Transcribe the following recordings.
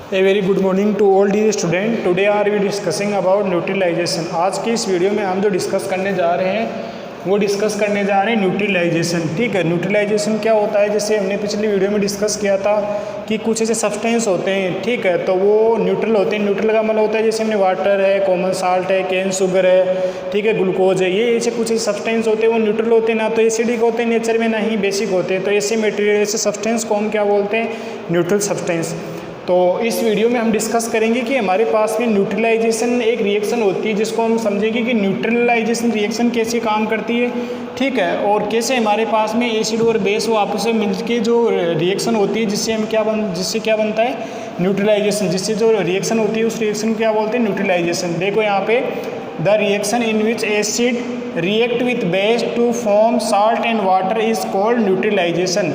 A very good morning to all the student. Today are we discussing about neutralisation. आज की इस video में हम जो डिस्कस करने जा रहे हैं न्यूट्रलाइजेशन। ठीक है, न्यूट्रलाइजेशन क्या होता है, जैसे हमने पिछली वीडियो में डिस्कस किया था कि कुछ ऐसे सब्सटेंस होते हैं, ठीक है, तो वो न्यूट्रल होते हैं। न्यूट्रल का मतलब होता है जैसे हमने वाटर है, कॉमन साल्ट है, कैन शुगर है, ठीक है, ग्लूकोज है, ये ऐसे कुछ सब्सटेंस होते हैं वो न्यूट्रल होते हैं, ना तो एसिडिक होते हैं नेचर में, ना ही बेसिक होते हैं। तो ऐसे मटेरियल ऐसे सब्सटेंस को हम क्या बोलते हैं, न्यूट्रल सब्सटेंस। तो इस वीडियो में हम डिस्कस करेंगे कि हमारे पास में न्यूट्रलाइजेशन एक रिएक्शन होती है जिसको हम समझेंगे कि न्यूट्रलाइजेशन रिएक्शन कैसे काम करती है, ठीक है, और कैसे हमारे पास में एसिड और बेस वो आपस में मिलके जो रिएक्शन होती है जिससे हम जिससे क्या बनता है, न्यूट्रलाइजेशन। जिससे जो रिएक्शन होती है उस रिएक्शन को क्या बोलते हैं, न्यूट्रलाइजेशन। देखो यहाँ पे the reaction in which acid react with base to form salt and water is called neutralisation.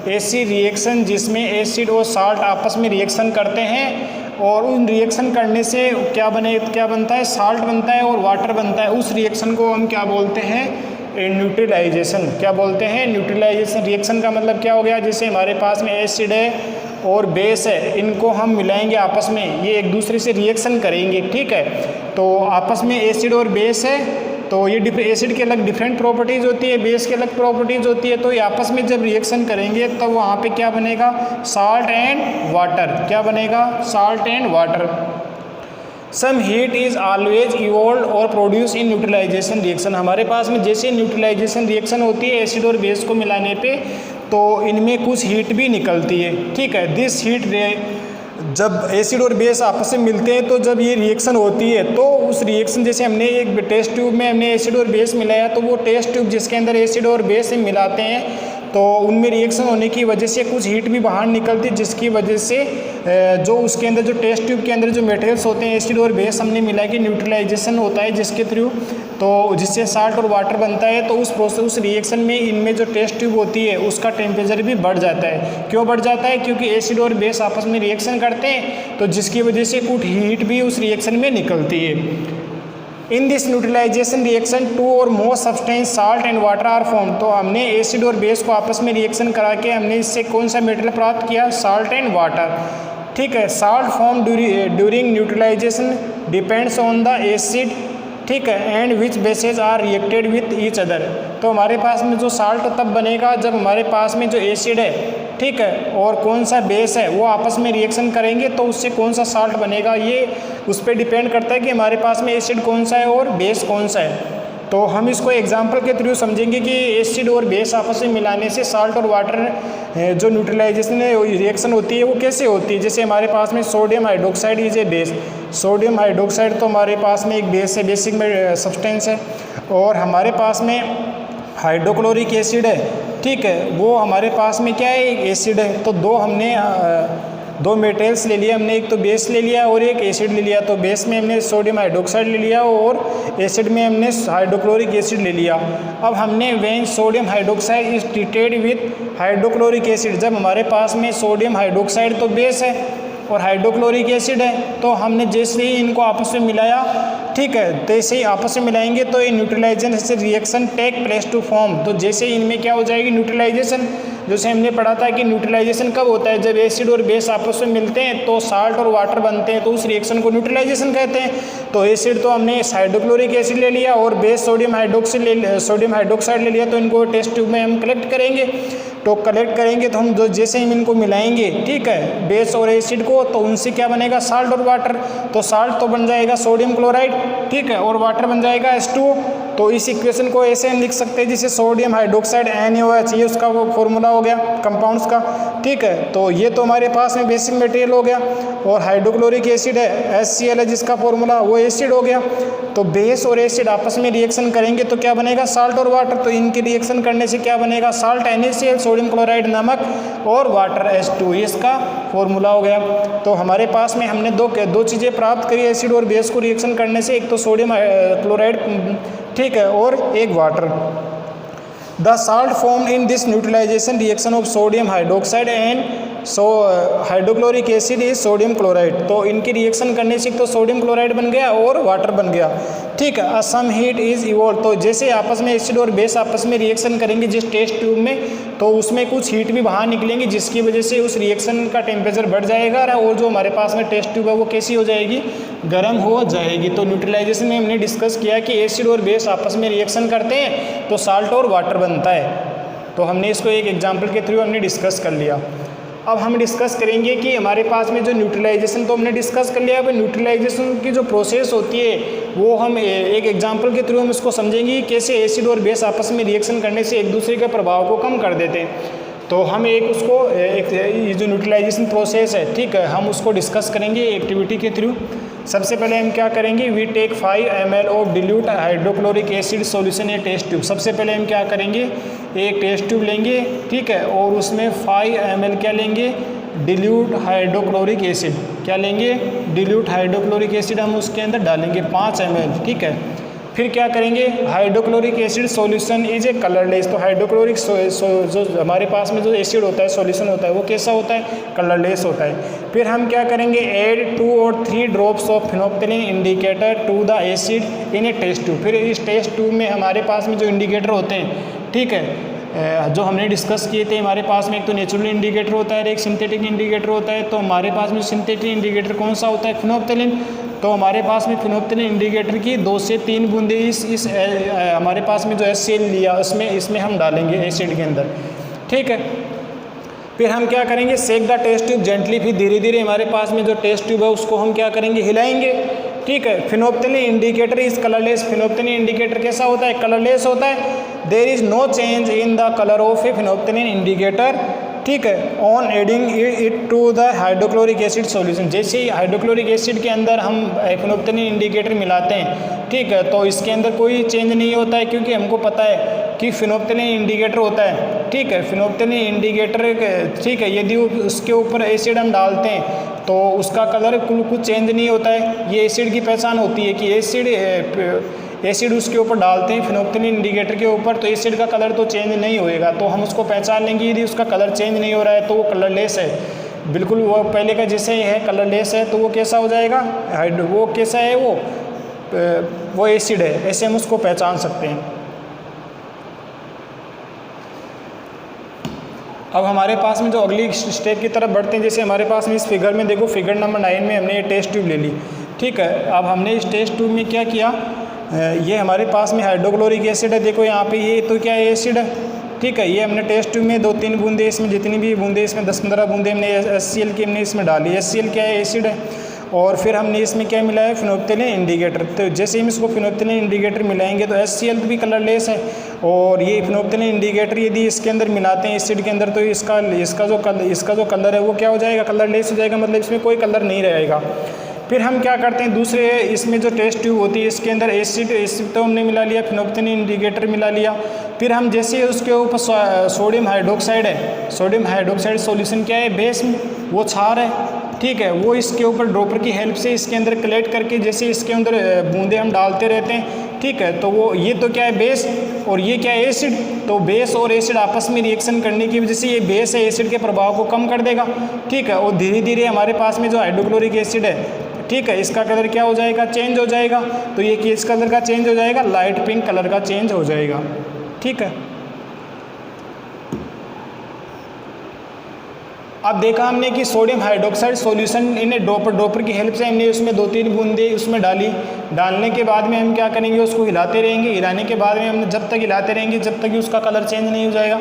ऐसी रिएक्शन जिसमें एसिड और साल्ट आपस में रिएक्शन करते हैं और उन रिएक्शन करने से क्या बनता है, साल्ट बनता है और वाटर बनता है, उस रिएक्शन को हम क्या बोलते हैं, न्यूट्रलाइजेशन। क्या बोलते हैं, न्यूट्रलाइजेशन। रिएक्शन का मतलब क्या हो गया, जैसे हमारे पास में एसिड है और बेस है, इनको हम मिलाएंगे आपस में, ये एक दूसरे से रिएक्शन करेंगे, ठीक है। तो आपस में एसिड और बेस है तो ये एसिड के अलग डिफरेंट प्रॉपर्टीज़ होती है, बेस के अलग प्रॉपर्टीज़ होती है, तो ये आपस में जब रिएक्शन करेंगे तब वहाँ पे क्या बनेगा, साल्ट एंड वाटर। क्या बनेगा, salt and water. Some heat is always evolve और प्रोड्यूस इन न्यूट्रलाइजेशन रिएक्शन। हमारे पास में जैसे न्यूट्रलाइजेशन रिएक्शन होती है एसिड और बेस को मिलाने पे, तो इनमें कुछ हीट भी निकलती है, ठीक है। दिस हीट जब एसिड और बेस आपस में मिलते हैं तो जब ये रिएक्शन होती है तो उस रिएक्शन, जैसे हमने एक टेस्ट ट्यूब में हमने एसिड और बेस मिलाया, तो वो टेस्ट ट्यूब जिसके अंदर एसिड और बेस मिलाते हैं तो उनमें रिएक्शन होने की वजह से कुछ हीट भी बाहर निकलती है, जिसकी वजह से जो उसके अंदर जो टेस्ट ट्यूब के अंदर जो मटेरियल्स होते हैं एसिड और बेस हमने मिला के न्यूट्रलाइजेशन होता है जिसके थ्रू, तो जिससे साल्ट और वाटर बनता है। तो उस प्रोसेस, उस रिएक्शन में इनमें जो टेस्ट ट्यूब होती है उसका टेम्परेचर भी बढ़ जाता है। क्यों बढ़ जाता है, क्योंकि एसिड और बेस आपस में रिएक्शन करते हैं, तो जिसकी वजह से कुछ हीट भी उस रिएक्शन में निकलती है। In this neutralisation reaction two or more substance salt and water are form. तो हमने एसिड और बेस को आपस में रिएक्शन करा के हमने इससे कौन सा मेटेरियल प्राप्त किया, साल्ट एंड वाटर, ठीक है। Salt form during neutralisation depends on the acid, ठीक है, and which bases are reacted with each other. तो हमारे पास में जो साल्ट तब बनेगा जब हमारे पास में जो एसिड है, ठीक है, और कौन सा बेस है वो आपस में रिएक्शन करेंगे तो उससे कौन सा साल्ट बनेगा, ये उस पर डिपेंड करता है कि हमारे पास में एसिड कौन सा है और बेस कौन सा है। तो हम इसको एग्जांपल के थ्रू समझेंगे कि एसिड और बेस आपस में मिलाने से साल्ट और वाटर जो न्यूट्रलाइजेशन रिएक्शन होती है वो कैसे होती है। जैसे हमारे पास में sodium hydroxide is a base. Sodium hydroxide तो हमारे पास में एक बेस है, बेसिक में सब्सटेंस है, और हमारे पास में हाइड्रोक्लोरिक एसिड है, ठीक है, वो हमारे पास में क्या है, एक एसिड है। तो दो मटेरियल्स ले लिया हमने, एक तो बेस ले लिया और एक एसिड ले लिया। तो बेस में हमने सोडियम हाइड्रोक्साइड ले लिया और एसिड में हमने हाइड्रोक्लोरिक एसिड ले लिया। अब हमने when sodium hydroxide is treated with hydrochloric acid, जब हमारे पास में सोडियम हाइड्रोक्साइड तो बेस है और हाइड्रोक्लोरिक एसिड है, तो हमने जैसे ही इनको आपस में मिलाया, ठीक है, जैसे ही आपस में मिलाएंगे तो ये न्यूट्रलाइजेशन से reaction take place to form. तो जैसे इनमें क्या हो जाएगी, न्यूट्रलाइजेशन। जैसे हमने पढ़ा था कि न्यूट्रलाइजेशन कब होता है, जब एसिड और बेस आपस में मिलते हैं तो साल्ट और वाटर बनते हैं, तो उस रिएक्शन को न्यूट्रलाइजेशन कहते हैं। तो एसिड तो हमने हाइड्रोक्लोरिक एसिड ले लिया और बेस सोडियम हाइड्रोक्साइड ले लिया, तो इनको टेस्ट ट्यूब में हम कलेक्ट करेंगे। तो कलेक्ट करेंगे तो हम जो जैसे ही इनको मिलाएंगे, ठीक है, बेस और एसिड को, तो उनसे क्या बनेगा, साल्ट और वाटर। तो साल्ट तो बन जाएगा सोडियम क्लोराइड, ठीक है, और वाटर बन जाएगा H2। तो इस इक्वेशन को ऐसे हम लिख सकते हैं जिसे सोडियम हाइड्रोक्साइड NaOH, ये उसका वो फॉर्मूला हो गया कंपाउंड्स का, ठीक है। तो ये तो हमारे पास में बेसिक मटेरियल हो गया, और हाइड्रोक्लोरिक एसिड है HCl है जिसका फॉर्मूला, वो एसिड हो गया। तो बेस और एसिड आपस में रिएक्शन करेंगे तो क्या बनेगा, साल्ट और वाटर। तो इनके रिएक्शन करने से क्या बनेगा, साल्ट NaCl, सोडियम क्लोराइड नमक, और वाटर H2, ये इसका फॉर्मूला हो गया। तो हमारे पास में हमने दो चीज़ें प्राप्त करी एसिड और बेस को रिएक्शन करने से, एक तो सोडियम क्लोराइड, ठीक है, और एक water. The salt form in this neutralisation reaction of sodium hydroxide and hydrochloric acid is sodium chloride, तो इनकी रिएक्शन करने से तो सोडियम क्लोराइड बन गया और वाटर बन गया। ठीक है, सम हीट इज इवॉल्व, तो जैसे आपस में एसिड और बेस आपस में रिएक्शन करेंगे जिस टेस्ट ट्यूब में, तो उसमें कुछ हीट भी बाहर निकलेंगी जिसकी वजह से उस रिएक्शन का टेम्परेचर बढ़ जाएगा और जो हमारे पास में टेस्ट ट्यूब है वो कैसी हो जाएगी, गर्म हो जाएगी। तो न्यूट्रलाइजेशन में हमने डिस्कस किया कि एसिड और बेस आपस में रिएक्शन करते हैं तो साल्ट और वाटर बनता है। तो हमने इसको एक एग्जाम्पल के थ्रू हमने डिस्कस कर लिया। अब हम डिस्कस करेंगे कि हमारे पास में जो न्यूट्रलाइजेशन तो हमने डिस्कस कर लिया, अब न्यूट्रलाइजेशन की जो प्रोसेस होती है वो हम एक एग्जांपल के थ्रू हम इसको समझेंगे कैसे एसिड और बेस आपस में रिएक्शन करने से एक दूसरे के प्रभाव को कम कर देते हैं। तो हम ये जो न्यूट्रलाइजेशन प्रोसेस है, ठीक है, हम उसको डिस्कस करेंगे एक्टिविटी के थ्रू। सबसे पहले हम क्या करेंगे, we take 5 ml of dilute hydrochloric acid solution a test tube. सबसे पहले हम क्या करेंगे, एक टेस्ट ट्यूब लेंगे, ठीक है, और उसमें 5 ml क्या लेंगे, डिल्यूट हाइड्रोक्लोरिक एसिड, क्या लेंगे, डिल्यूट हाइड्रोक्लोरिक एसिड हम उसके अंदर डालेंगे 5 ml, ठीक है। फिर क्या करेंगे, hydrochloric acid solution is a colourless, तो हाइड्रोक्लोरिक जो हमारे पास में जो एसिड होता है, सॉल्यूशन होता है, वो कैसा होता है, कलरलेस होता है। फिर हम क्या करेंगे, ऐड 2 और 3 drops of phenolphthalein indicator to the acid in a test tube. फिर इस टेस्ट ट्यूब में हमारे पास में जो इंडिकेटर होते हैं, ठीक है, जो हमने डिस्कस किए थे, हमारे पास में एक तो नेचुरल इंडिकेटर होता है और एक सिंथेटिक इंडिकेटर होता है। तो हमारे पास में सिंथेटिक इंडिकेटर कौन सा होता है, फिनोप्थेलिन। तो हमारे पास में फिनोप्थेलिन इंडिकेटर की 2 से 3 बूंदे इस हमारे पास में जो HCl लिया इसमें हम डालेंगे एसिड के अंदर, ठीक है। फिर हम क्या करेंगे, सेक द टेस्ट ट्यूब जेंटली, फिर धीरे धीरे हमारे पास में जो टेस्ट ट्यूब है उसको हम क्या करेंगे, हिलाएंगे, ठीक है। Phenolphthalein indicator is colourless, phenolphthalein indicator कैसा होता है, कलरलेस होता है। There is no change in the colour of a phenolphthalein indicator, ठीक है, on adding it to the hydrochloric acid solution. जैसे ही हाइड्रोक्लोरिक एसिड के अंदर हम फिनोप्थेलिन इंडिकेटर मिलाते हैं, ठीक है, तो इसके अंदर कोई चेंज नहीं होता है, क्योंकि हमको पता है कि फिनोप्थेलिन इंडिकेटर होता है, ठीक है। फिनोप्थेलिन इंडिकेटर, ठीक है, यदि उसके ऊपर एसिड हम डालते हैं तो उसका कलर कुछ चेंज नहीं होता है। ये एसिड की पहचान होती है कि एसिड उसके ऊपर डालते हैं फिनोप्थेलिन इंडिकेटर के ऊपर, तो एसिड का कलर तो चेंज नहीं होएगा। तो हम उसको पहचान लेंगे, यदि उसका कलर चेंज नहीं हो रहा है तो वो कलरलेस है, बिल्कुल वो पहले का जैसे है, कलरलेस है। तो वो कैसा हो जाएगा, वो कैसा है, वो एसिड है, ऐसे हम उसको पहचान सकते हैं। अब हमारे पास में जो अगली स्टेप की तरफ बढ़ते हैं, जैसे हमारे पास में इस फिगर में देखो, फिगर नंबर 9 में हमने ये टेस्ट ट्यूब ले ली, ठीक है। अब हमने इस टेस्ट ट्यूब में क्या किया, ये हमारे पास में हाइड्रोक्लोरिक एसिड है, देखो यहाँ पे, ये तो क्या है, एसिड है, ठीक है। ये हमने टेस्ट ट्यूब में 2-3 बूंदे, इसमें जितनी भी बूंदे, इसमें 10-15 बूंदे हमने HCl की हमने इसमें डाली। HCl क्या है, एसिड है। और फिर हमने इसमें क्या मिलाया, फिनोप्थेलिन इंडिकेटर। तो जैसे हम इसको फिनोप्थेलिन इंडिकेटर मिलाएंगे तो HCl भी कलरलेस है, और ये फिनोप्थेलिन इंडिकेटर यदि इसके अंदर मिलाते हैं एसिड के अंदर, तो इसका जो कलर है वो क्या हो जाएगा, कलरलेस हो जाएगा, मतलब इसमें कोई कलर नहीं रहेगा। फिर हम क्या करते हैं, दूसरे इसमें जो टेस्ट ट्यूब होती है इसके अंदर एसिड तो हमने मिला लिया, फिनोप्थेलिन इंडिकेटर मिला लिया। फिर हम जैसे उसके ऊपर सोडियम हाइड्रोक्साइड है, सोडियम हाइड्रोक्साइड सॉल्यूशन क्या है, बेस में वो क्षार है, ठीक है, वो इसके ऊपर ड्रॉपर की हेल्प से इसके अंदर कलेक्ट करके जैसे इसके अंदर बूंदे हम डालते रहते हैं, ठीक है। तो वो ये तो क्या है, बेस, और ये क्या है, एसिड। तो बेस और एसिड आपस में रिएक्शन करने की वजह से ये बेस है एसिड के प्रभाव को कम कर देगा, ठीक है। और धीरे धीरे हमारे पास में जो हाइड्रोक्लोरिक एसिड है, ठीक है, इसका कलर क्या हो जाएगा, चेंज हो जाएगा। तो ये किस कलर का चेंज हो जाएगा, लाइट पिंक कलर का चेंज हो जाएगा, ठीक है। अब देखा हमने कि सोडियम हाइड्रोक्साइड सॉल्यूशन इन्हें ड्रॉपर की हेल्प से हमने उसमें 2-3 बूंदे उसमें डाली। डालने के बाद में हम क्या करेंगे, उसको हिलाते रहेंगे। हिलाने के बाद में हम जब तक हिलाते रहेंगे जब तक कि उसका कलर चेंज नहीं हो जाएगा।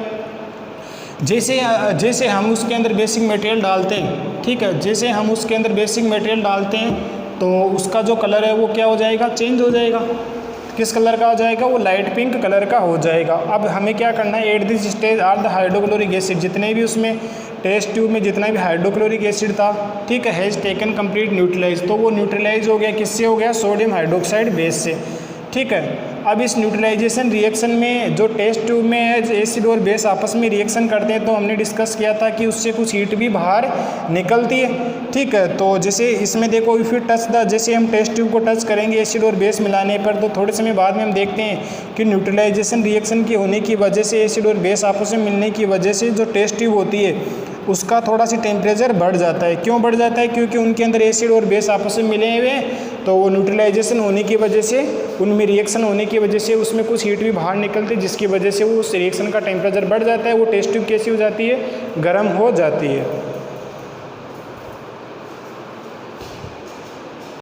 जैसे हम उसके अंदर बेसिक मटेरियल डालते हैं, ठीक है, जैसे हम उसके अंदर बेसिक मटेरियल डालते हैं तो उसका जो कलर है वो क्या हो जाएगा, चेंज हो जाएगा। किस कलर का हो जाएगा, वो लाइट पिंक कलर का हो जाएगा। अब हमें क्या करना है, at this stage are the hydrochloric acid, जितने भी उसमें टेस्ट ट्यूब में जितना भी हाइड्रोक्लोरिक एसिड था, ठीक है, हैज़ टेकन कंप्लीट न्यूट्रलाइज। तो वो न्यूट्रलाइज हो गया, किससे हो गया, सोडियम हाइड्रोक्साइड बेस से, ठीक है। अब इस न्यूट्रलाइजेशन रिएक्शन में जो टेस्ट ट्यूब में एसिड और बेस आपस में रिएक्शन करते हैं, तो हमने डिस्कस किया था कि उससे कुछ हीट भी बाहर निकलती है, ठीक है। तो जैसे इसमें देखो, इफ़ यू टच द, जैसे हम टेस्ट ट्यूब को टच करेंगे एसिड और बेस मिलाने पर, तो थोड़े समय बाद में हम देखते हैं कि न्यूट्रलाइजेशन रिएक्शन की होने की वजह से, एसिड और बेस आपस में मिलने की वजह से जो टेस्ट ट्यूब होती है उसका थोड़ा सी टेम्परेचर बढ़ जाता है। क्यों बढ़ जाता है? क्योंकि उनके अंदर एसिड और बेस आपस में मिले हुए हैं, तो वो न्यूट्रलाइजेशन होने की वजह से, उनमें रिएक्शन होने की वजह से उसमें कुछ हीट भी बाहर निकलती है, जिसकी वजह से वो उस रिएक्शन का टेम्परेचर बढ़ जाता है। वो टेस्ट ट्यूब कैसी हो जाती है? गर्म हो जाती है।